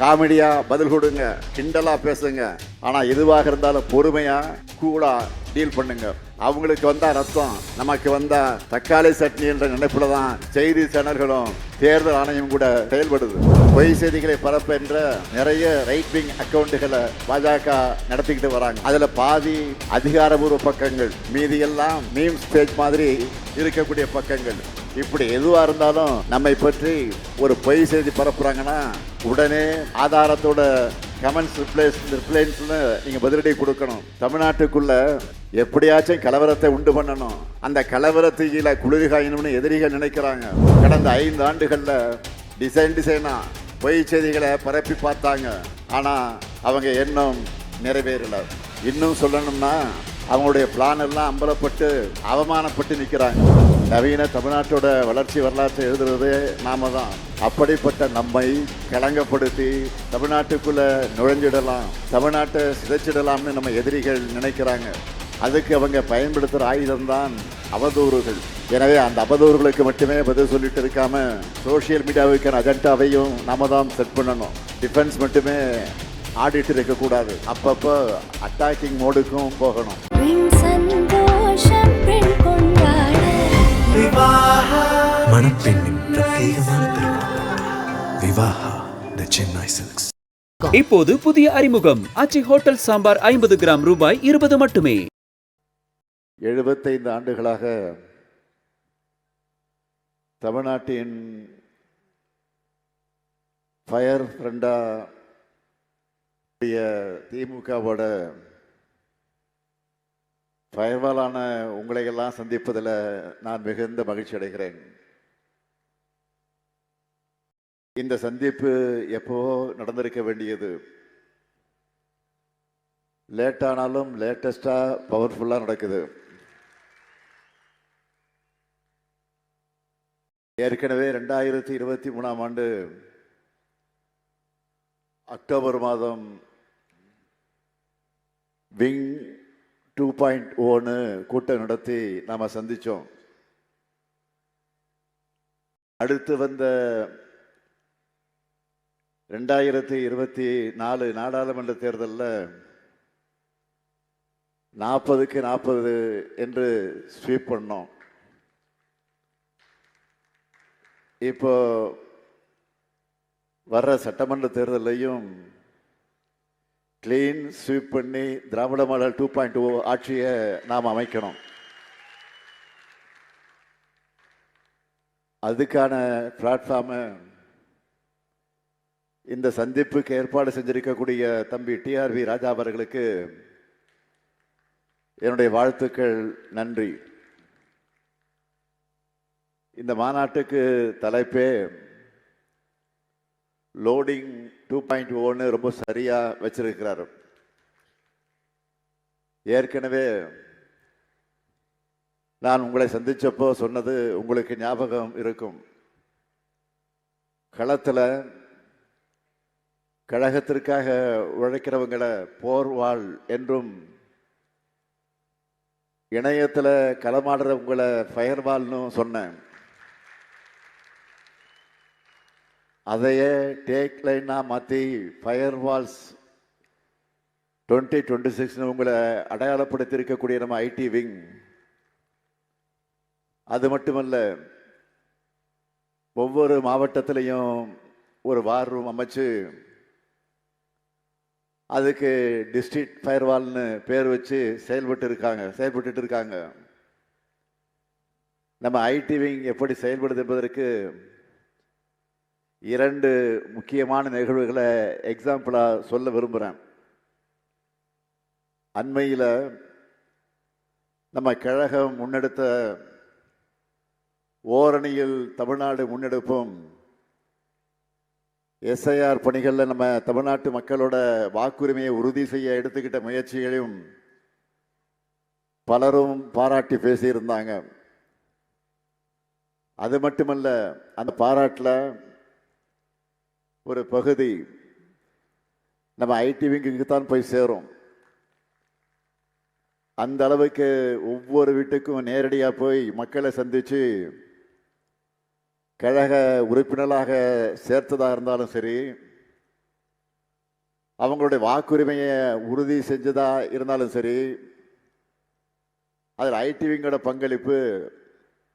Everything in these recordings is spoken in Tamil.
காமெடியா பதில் கொடுங்க, கிண்டலா பேசுங்க. ஆனா எதுவாக இருந்தாலும் பொறுமையா கூலா டீல் பண்ணுங்க. அவங்களுக்கு வந்தா ரத்தம், நமக்கு வந்தா தக்காளி சட்னி என்ற நினைப்புல தான் செய்தி சேனல்களும் தேர்தல் ஆணையம் கூட செயல்படுது. பொய் செய்திகளை பரப்ப என்ற நிறைய ரைட் விங் அக்கௌண்ட்டுகளை பாஜக நடத்திக்கிட்டு வராங்க. அதுல பாதி அதிகாரபூர்வ பக்கங்கள், மீதி எல்லாம் மீம்ஸ் பேஜ் மாதிரி இருக்கக்கூடிய பக்கங்கள். இப்படி எதுவா இருந்தாலும் நம்மை பற்றி ஒரு பொய் செய்தி பரப்புறாங்கன்னா உடனே ஆதாரத்தோட கமெண்ட்ஸ் ரிப்ளைன்ஸ்னு நீங்க பதிலடி கொடுக்கணும். தமிழ்நாட்டுக்குள்ள எப்படியாச்சும் கலவரத்தை உண்டு பண்ணணும். அந்த கலவரத்துக்கு குளிர்காயணும்னு எதிரிகள் நினைக்கிறாங்க. கடந்த 5 ஆண்டுகள்ல டிசைனா பொய் செய்திகளை பரப்பி பார்த்தாங்க. ஆனா அவங்க எண்ணம் நிறைவேறல. இன்னும் சொல்லணும்னா அவங்களுடைய பிளான் எல்லாம் அம்பலப்பட்டு அவமானப்பட்டு நிற்கிறாங்க. நவீன தமிழ்நாட்டோட வளர்ச்சி வரலாற்றை எழுதுறது நாம தான். அப்படிப்பட்ட நம்மை களங்கப்படுத்தி தமிழ்நாட்டுக்குள்ள நுழைஞ்சிடலாம், தமிழ்நாட்டை சிதைச்சிடலாம்னு நம்ம எதிரிகள் நினைக்கிறாங்க. அதுக்கு அவங்க பயன்படுத்துகிற ஆயுதம் தான் அவதூறுகள். எனவே அந்த அவதூறுகளுக்கு மட்டுமே பதில் சொல்லிட்டு இருக்காம சோசியல் மீடியாவுக்கான அஜெண்டாவையும் நாம தான் செட் பண்ணணும். டிஃபென்ஸ் மட்டுமே ஆடிட்டு இருக்கக்கூடாது. அப்பப்போ அட்டாக்கிங் மோடுக்கும் போகணும். மணப்பெண்ணின் பிரத்யேகமான திருமணம் விவாஹா தி சென்னை சில்க்ஸ். இப்போது புதிய அறிமுகம் ஆச்சி ஹோட்டல் சாம்பார் 50 கிராம் ரூபாய் 20 மட்டுமே. 75 ஆண்டுகளாக தமிழ்நாட்டின் ஃபயர் ஃப்ரெண்டா திமுகவோட ஃபயர்வாலான உங்களையெல்லாம் சந்திப்பதில் நான் மிகுந்த மகிழ்ச்சி அடைகிறேன். இந்த சந்திப்பு எப்போ நடந்திருக்க வேண்டியது. லேட்டானாலும் லேட்டஸ்டா பவர்ஃபுல்லா நடக்குது. ஏற்கனவே 2023ஆம் ஆண்டு அக்டோபர் மாதம் விங் 2.0 கூட்டம் நடத்தி நாம சந்திச்சோம். அடுத்து வந்த 2024 நாடாளுமன்ற தேர்தலில் 40க்கு 40 என்று ஸ்வீப் பண்ணோம். இப்போ வர்ற சட்டமன்ற தேர்தலையும் கிளீன் ஸ்வீப் பண்ணி திராவிட மாடல் 2.0 ஆட்சியை நாம் அமைக்கணும். அதுக்கான பிளாட்ஃபார்மை இந்த சந்திப்புக்கு ஏற்பாடு செஞ்சிருக்கக்கூடிய தம்பி டிஆர்வி ராஜா அவர்களுக்கு என்னுடைய வாழ்த்துக்கள், நன்றி. இந்த மாநாட்டுக்கு தலைப்பே லோடிங் 2.0 ரொம்ப சரியா வச்சிருக்கிறார். ஏற்கனவே நான் உங்களை சந்திச்சப்போ சொன்னது உங்களுக்கு ஞாபகம் இருக்கும். களத்தில் கழகத்திற்காக உழைக்கிறவங்களை போர்வாள் என்றும், இணையத்தில் களமாடுறவங்களை ஃபயர்வால்னு சொன்னேன். அதையே டேக் லைனா மாற்றி ஃபயர்வால்ஸ் 2026 உங்களை அடையாளப்படுத்தி இருக்கக்கூடிய நம்ம ஐடி விங். அது மட்டுமல்ல, ஒவ்வொரு மாவட்டத்திலையும் ஒரு வார் ரூம் அமைச்சு அதுக்கு டிஸ்ட்ரிக்ட் ஃபயர்வால்னு பேர் வச்சு செயல்பட்டு இருக்காங்க. நம்ம ஐடி விங் எப்படி செயல்படுது என்பதற்கு 2 முக்கியமான நிகழ்வுகளை எக்ஸாம்பிளா சொல்ல விரும்புகிறேன். அண்மையில் நம்ம கழகம் முன்னெடுத்த ஓரணியில் தமிழ்நாடு முன்னெடுப்பும், எஸ்ஐஆர் பணிகளில் நம்ம தமிழ்நாட்டு மக்களோட வாக்குரிமையை உறுதி செய்ய எடுத்துக்கிட்ட முயற்சிகளையும் பலரும் பாராட்டி பேசியிருந்தாங்க. அது மட்டுமல்ல, அந்த பாராட்டில் ஒரு பகுதி நம்ம ஐடி விங்குக்கு தான் போய் சேரும். அந்த அளவுக்கு ஒவ்வொரு வீட்டுக்கும் நேரடியாக போய் மக்களை சந்தித்து கழக உறுப்பினராக சேர்த்ததாக இருந்தாலும் சரி, அவங்களுடைய வாக்குரிமையை உறுதி செஞ்சதா இருந்தாலும் சரி, அதில் ஐடிவிங்கோட பங்களிப்பு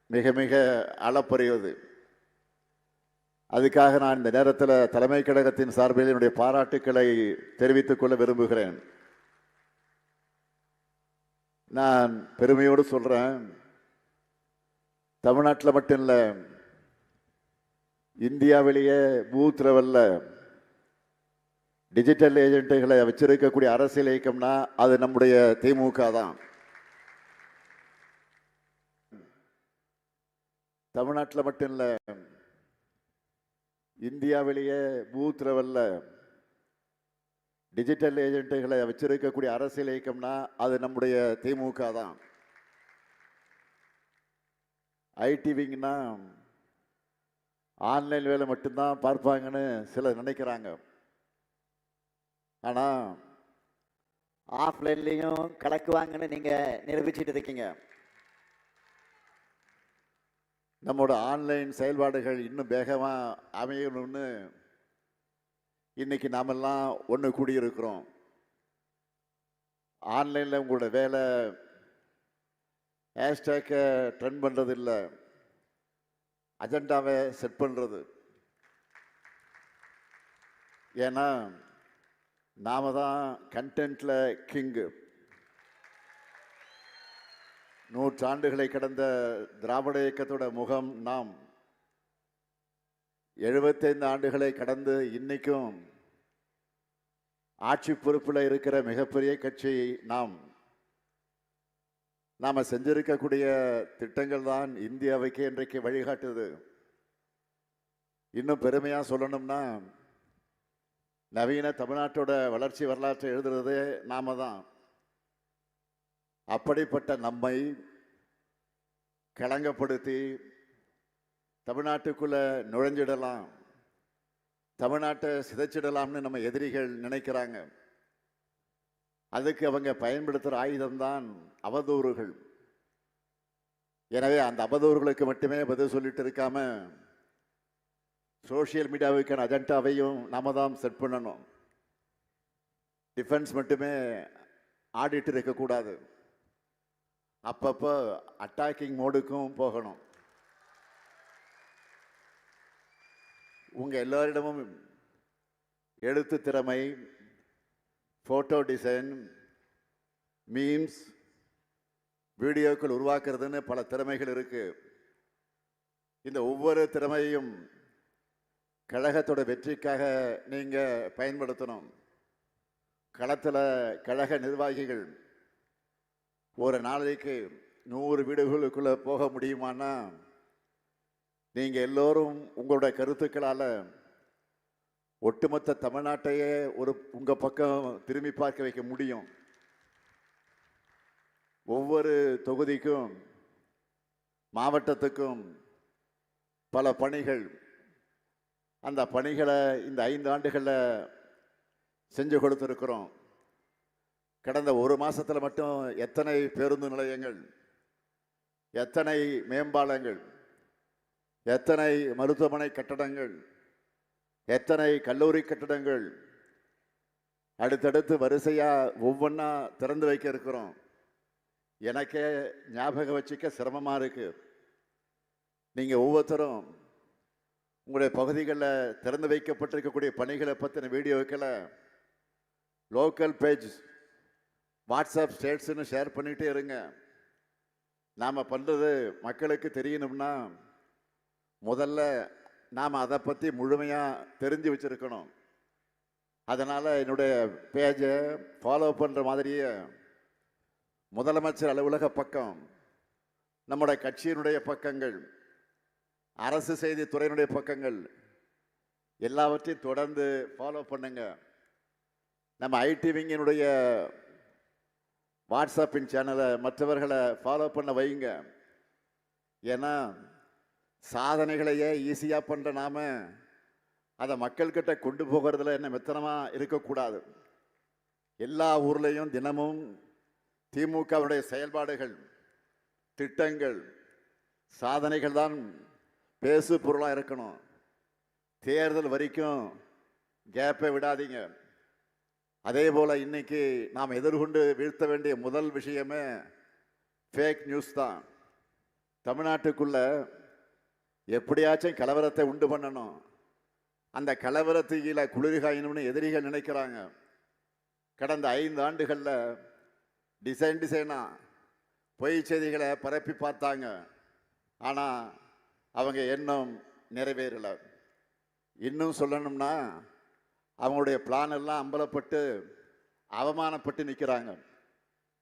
மிக மிக அளப்பரியது. அதுக்காக நான் இந்த நேரத்தில் தலைமை கழகத்தின் சார்பில் என்னுடைய பாராட்டுக்களை தெரிவித்துக் கொள்ள விரும்புகிறேன். நான் பெருமையோடு சொல்றேன், தமிழ்நாட்டில் மட்டும் இல்லை, இந்தியாவிலேயே பூத் லெவல்ல டிஜிட்டல் ஏஜென்ட்டுகளை வச்சிருக்கக்கூடிய அரசியல் இயக்கம்னா அது நம்முடைய திமுக தான். தமிழ்நாட்டில் மட்டும் இல்லை, இந்தியாவிலேயே பூத் லெவல்ல டிஜிட்டல் ஏஜென்ட்டுகளை வச்சிருக்கக்கூடிய அரசியல் இயக்கம்னா அது நம்முடைய திமுக தான். ஐடிவிங்னா ஆன்லைன் வேலை மட்டும்தான் பார்ப்பாங்கன்னு சிலர் நினைக்கிறாங்க. ஆனால் ஆஃப்லைன்லையும் கலக்குவாங்கன்னு நீங்கள் நிரூபிச்சுட்டு இருக்கீங்க. நம்மளோட ஆன்லைன் செயல்பாடுகள் இன்னும் வேகமாக அமையணும்னு இன்னைக்கு நாமெல்லாம் ஒன்று கூடியிருக்கிறோம். ஆன்லைனில் உங்களோட வேலை ஹேஷ்டேக்கை ட்ரெண்ட் பண்ணுறது இல்லை, அஜெண்டாவை செட் பண்ணுறது. ஏன்னா நாம தான் கண்டென்ட்ல கிங்கு. நூற்றாண்டுகளை கடந்த திராவிட இயக்கத்தோட முகம் நாம். 75 ஆண்டுகளை கடந்து இன்னைக்கும் ஆட்சி பொறுப்பில் இருக்கிற மிகப்பெரிய கட்சி நாம். நாம செஞ்சிருக்கக்கூடிய திட்டங்கள் தான் இந்தியாவுக்கு இன்றைக்கு வழிகாட்டுது. இன்னும் பெருமையா சொல்லணும்னா, நவீன தமிழ்நாட்டோட வளர்ச்சி வரலாற்றை எழுதுறது நாம தான். அப்படிப்பட்ட நம்மை களங்கப்படுத்தி தமிழ்நாட்டுக்குள்ள நுழைஞ்சிடலாம், தமிழ்நாட்டை சிதைச்சிடலாம்னு நம்ம எதிரிகள் நினைக்கிறாங்க. அதுக்கு அவங்க பயன்படுத்துகிற ஆயுதம்தான் அவதூறுகள். எனவே அந்த அவதூறுகளுக்கு மட்டுமே பதில் சொல்லிட்டு இருக்காம, சோசியல் மீடியாவுக்கான அஜெண்டாவையும் நாம தான் செட் பண்ணணும். டிஃபென்ஸ் மட்டுமே ஆடிட்டு இருக்கக்கூடாது, அப்பப்போ அட்டாக்கிங் மோடுக்கும் போகணும். உங்க எல்லாரிடமும் எழுத்து திறமை, போட்டோ டிசைன், மீம்ஸ், வீடியோக்கள் உருவாக்குறதுன்னு பல திறமைகள் இருக்கு. இந்த ஒவ்வொரு திறமையும் கழகத்தோட வெற்றிக்காக நீங்க பயன்படுத்தணும். களத்தில் கழக நிர்வாகிகள் ஒரு நாளைக்கு 100 வீடுகளுக்குள்ள போக முடியுமானா, நீங்க எல்லோரும் உங்களுடைய கருத்துக்களால ஒட்டுமொத்த தமிழ்நாட்டையே உங்க பக்கம் திரும்பி பார்க்க வைக்க முடியும். ஒவ்வொரு தொகுதிக்கும் மாவட்டத்துக்கும் பல பணிகள். அந்த பணிகளை இந்த 5 ஆண்டுகளில் செஞ்சு கொடுத்துருக்கிறோம். கடந்த ஒரு மாசத்துல மட்டும் எத்தனை பேருந்து நிலையங்கள், எத்தனை மேம்பாலங்கள், எத்தனை மருத்துவமனை கட்டடங்கள், எத்தனை கல்லூரி கட்டடங்கள் அடுத்தடுத்து வரிசையா ஒவ்வொன்றா திறந்து வைக்க இருக்கிறோம். எனக்கே ஞாபகம் வச்சுக்க சிரமமா இருக்கு. நீங்க ஒவ்வொருத்தரும் உங்களுடைய பகுதிகளில் திறந்து வைக்கப்பட்டிருக்கக்கூடிய பணிகளை பற்றின வீடியோக்களை லோக்கல் பேஜ், வாட்ஸ்அப் ஸ்டேட்ஸ்ன்னு ஷேர் பண்ணிகிட்டே இருங்க. நாம் பண்ணுறது மக்களுக்கு தெரியணும்னா முதல்ல நாம் அதை பற்றி முழுமையாக தெரிஞ்சு வச்சுருக்கணும். அதனால் என்னுடைய பேஜை ஃபாலோ பண்ணுற மாதிரியே முதலமைச்சர் அலுவலக பக்கம், நம்முடைய கட்சியினுடைய பக்கங்கள், அரசு செய்தி துறையினுடைய பக்கங்கள் எல்லாவற்றையும் தொடர்ந்து ஃபாலோ பண்ணுங்க. நம்ம ஐடிவிங்கினுடைய வாட்ஸ்அப்பின் சேனலை மற்றவர்களை ஃபாலோ பண்ண வைங்க. ஏன்னா சாதனைகளையே ஈஸியாக பண்ணுற நாம அதை மக்கள்கிட்ட கொண்டு போகிறதுல என்ன மெத்தனமாக இருக்கக்கூடாது. எல்லா ஊர்லேயும் தினமும் திமுகவுடைய செயல்பாடுகள், திட்டங்கள், சாதனைகள் தான் பேசு பொருளாக இருக்கணும். தேர்தல் வரைக்கும் கேப்பை விடாதீங்க. அதே போல் இன்னைக்கு நாம் எதிர்கொண்டு வீழ்த்த வேண்டிய முதல் விஷயமே ஃபேக் நியூஸ் தான். தமிழ்நாட்டுக்குள்ள எப்படியாச்சும் கலவரத்தை உண்டு பண்ணணும், அந்த கலவரத்துக்கு குளிர்காயணும்னு எதிரிகள் நினைக்கிறாங்க. கடந்த 5 ஆண்டுகளில் டிசைனாக பொய் செய்திகளை பரப்பி பார்த்தாங்க. ஆனால் அவங்க எண்ணம் நிறைவேறலை. இன்னும் சொல்லணும்னா அவங்களுடைய பிளான் எல்லாம் அம்பலப்பட்டு அவமானப்பட்டு நிற்கிறாங்க.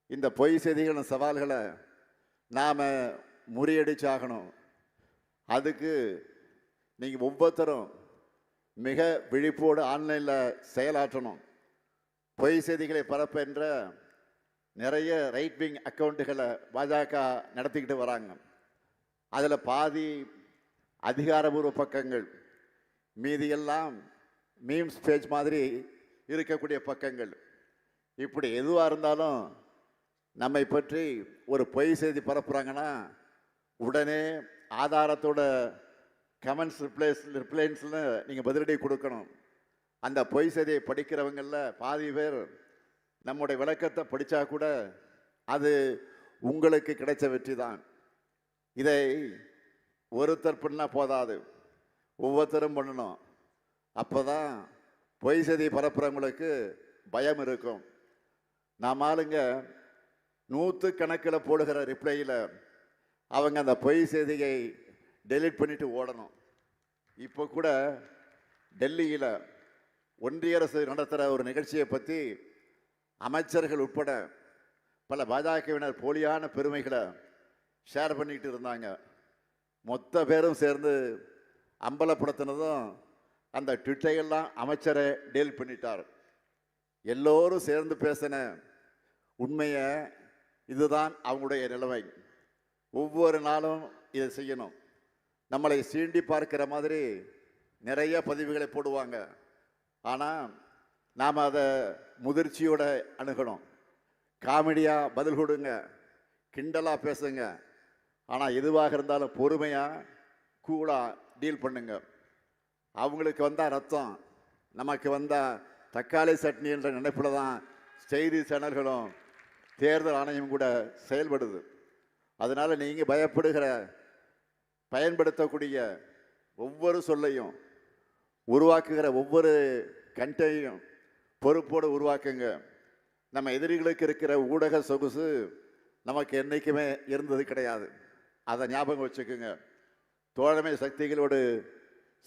இந்த பொய் செய்திகளின் சவால்களை நாம் முறியடிச்சாகணும். அதுக்கு நீங்கள் ஒவ்வொருத்தரும் மிக விழிப்போடு ஆன்லைனில் செயலாற்றணும். பொய் செய்திகளை பரப்புகின்ற நிறைய ரைட் விங் அக்கௌண்ட்டுகளை பாஜக நடத்திக்கிட்டு வராங்க. அதில் பாதி அதிகாரபூர்வ பக்கங்கள், மீதியெல்லாம் மீம்ஸ் பேஜ் மாதிரி இருக்கக்கூடிய பக்கங்கள். இப்படி எதுவாக இருந்தாலும் நம்மை பற்றி ஒரு பொய் செய்தி பரப்புகிறாங்கன்னா உடனே ஆதாரத்தோட கமெண்ட்ஸ் ரிப்ளைன்ஸ்னு நீங்கள் பதிலடி கொடுக்கணும். அந்த பொய் செய்தியை படிக்கிறவங்களில் பாதி பேர் நம்முடைய விளக்கத்தை படித்தா கூட அது உங்களுக்கு கிடைச்ச வெற்றி தான். இதை ஒருத்தர் பண்ணால் போதாது, ஒவ்வொருத்தரும் பண்ணணும். அப்போ தான் பொய் செய்தி பரப்புறவங்களுக்கு பயம் இருக்கும். நாம் ஆளுங்க 100 கணக்கில் போடுகிற ரிப்ளையில் அவங்க அந்த பொய் செய்தியை டெலீட் பண்ணிட்டு ஓடணும். இப்போ கூட டெல்லியில் ஒன்றிய அரசு நடத்துகிற ஒரு நிகழ்ச்சியை பற்றி அமைச்சர்கள் உட்பட பல பாஜகவினர் போலியான பெருமைகளை ஷேர் பண்ணிக்கிட்டு இருந்தாங்க. மொத்த பேரும் சேர்ந்து அம்பலப்படுத்தினதும் அந்த ட்விட்டையெல்லாம் அமைச்சரை டீல் பண்ணிட்டார். எல்லோரும் சேர்ந்து பேசின உண்மையை இதுதான் அவங்களுடைய நிலைமை. ஒவ்வொரு நாளும் இதை செய்யணும். நம்மளை சீண்டி பார்க்கிற மாதிரி நிறைய பதிவுகளை போடுவாங்க. ஆனால் நாம் அதை முதிர்ச்சியோட அணுகணும். காமெடியாக பதில் கொடுங்க, கிண்டலாக பேசுங்க. ஆனால் எதுவாக இருந்தாலும் பொறுமையாக கூலாக டீல் பண்ணுங்க. அவங்களுக்கு வந்தால் ரத்தம், நமக்கு வந்தால் தக்காளி சட்னி என்ற நினைப்பில் தான் செய்தி சேனல்களும் தேர்தல் ஆணையம் கூட செயல்படுது. அதனால் நீங்கள் பயன்படுத்தக்கூடிய ஒவ்வொரு சொல்லையும் உருவாக்குகிற ஒவ்வொரு கண்டையும் பொறுப்போடு உருவாக்குங்க. நம்ம எதிரிகளுக்கு இருக்கிற ஊடக சொகுசு நமக்கு என்றைக்குமே இருந்தது கிடையாது. அதை ஞாபகம் வச்சுக்கோங்க. தோழமை சக்திகளோடு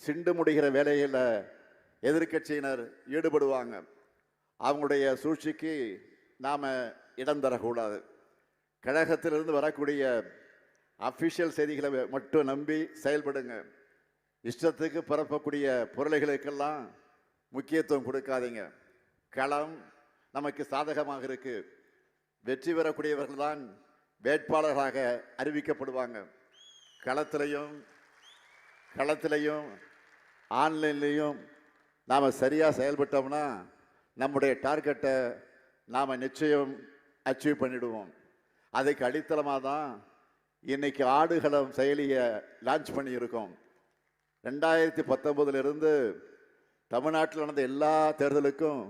சிண்டு முடிகிற வேலையில் எதிர்க்கட்சியினர் ஈடுபடுவாங்க. அவங்களுடைய சூழ்ச்சிக்கு நாம் இடம் தரக்கூடாது. கழகத்திலிருந்து வரக்கூடிய அஃபிஷியல் செய்திகளை மட்டும் நம்பி செயல்படுங்க. இஷ்டத்துக்கு பரப்பக்கூடிய பொருளைகளுக்கெல்லாம் முக்கியத்துவம் கொடுக்காதீங்க. களம் நமக்கு சாதகமாக இருக்கு. வெற்றி பெறக்கூடியவர்கள் தான் வேட்பாளர்களாக அறிவிக்கப்படுவாங்க. களத்திலையும் ஆன்லைன்லேயும் நாம் சரியாக செயல்பட்டோம்னா நம்முடைய டார்கெட்டை நாம் நிச்சயம் அச்சீவ் பண்ணிடுவோம். அதுக்கு அடித்தளமாக தான் இன்னைக்கு ஆடுகளம் செயலியை லான்ச் பண்ணியிருக்கோம். 2019 தமிழ்நாட்டில் நடந்த எல்லா தேர்தலுக்கும்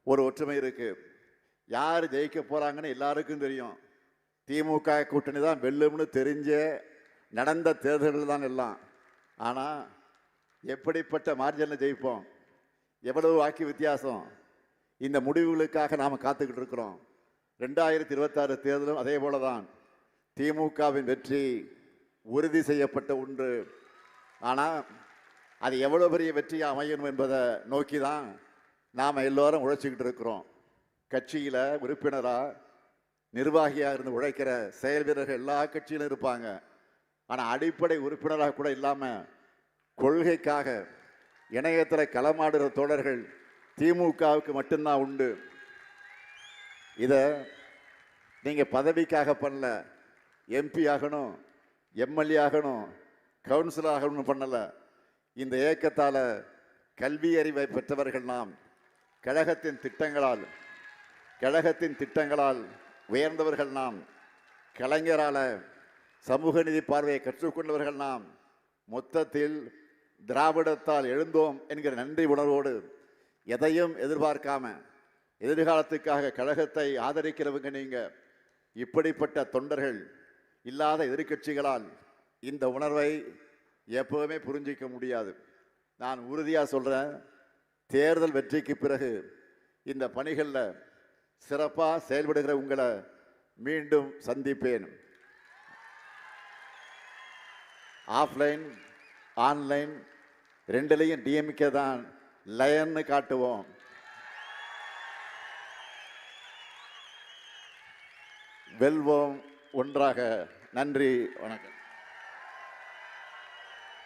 ஒரு ஒற்றுமை இருக்குது. யார் ஜெயிக்க போகிறாங்கன்னு எல்லாருக்கும் தெரியும். திமுக கூட்டணி தான் வெல்லும்னு தெரிஞ்ச நடந்த தேர்தல்கள் தான் எல்லாம். ஆனால் எப்படிப்பட்ட மார்ஜினில் ஜெயிப்போம், எவ்வளவு வாக்கு வித்தியாசம், இந்த முடிவுகளுக்காக நாம் காத்துக்கிட்டு இருக்கிறோம். 2026 தேர்தலும் அதே போல தான். திமுகவின் வெற்றி உறுதி செய்யப்பட்ட ஒன்று. ஆனால் அது எவ்வளோ பெரிய வெற்றியாக அமையணும் என்பதை நோக்கி தான் நாம் எல்லோரும் உழைச்சிக்கிட்டு இருக்கிறோம். கட்சியில் உறுப்பினராக நிர்வாகியாக இருந்து உழைக்கிற செயல் வீரர்கள் எல்லா கட்சியிலும் இருப்பாங்க. ஆனால் அடிப்படை உறுப்பினராக கூட இல்லாமல் கொள்கைக்காக இணையத்தில் களமாடுகிற தோழர்கள் திமுகவுக்கு மட்டும்தான் உண்டு. இதை நீங்கள் பதவிக்காக பண்ணல, எம்பி ஆகணும், எம்எல்ஏ ஆகணும், கவுன்சிலர் ஆகணும்னு பண்ணலை. இந்த இயக்கத்தால் கல்வி அறிவை பெற்றவர்கள் நாம். கழகத்தின் திட்டங்களால் உயர்ந்தவர்கள் நாம். கலைஞரால் சமூக நீதி பார்வையை கற்றுக்கொண்டவர்கள் நாம். மொத்தத்தில் திராவிடத்தால் எழுந்தோம் என்கிற நன்றி உணர்வோடு எதையும் எதிர்பார்க்காம எதிர்காலத்துக்காக கழகத்தை ஆதரிக்கிறவங்க நீங்க. இப்படிப்பட்ட தொண்டர்கள் இல்லாத எதிர்க்கட்சிகளால் இந்த உணர்வை எப்பவுமே புரிஞ்சிக்க முடியாது. நான் உறுதியாக சொல்கிறேன், தேர்தல் வெற்றிக்கு பிறகு இந்த பணிகளில் சிறப்பாக செயல்படுகிற உங்களை மீண்டும் சந்திப்பேன். ஆஃப்லைன் ஆன்லைன் ரெண்டுலேயும் டிஎம்கே தான் லயன்னு காட்டுவோம். வெல்வோம் ஒன்றாக. நன்றி, வணக்கம்.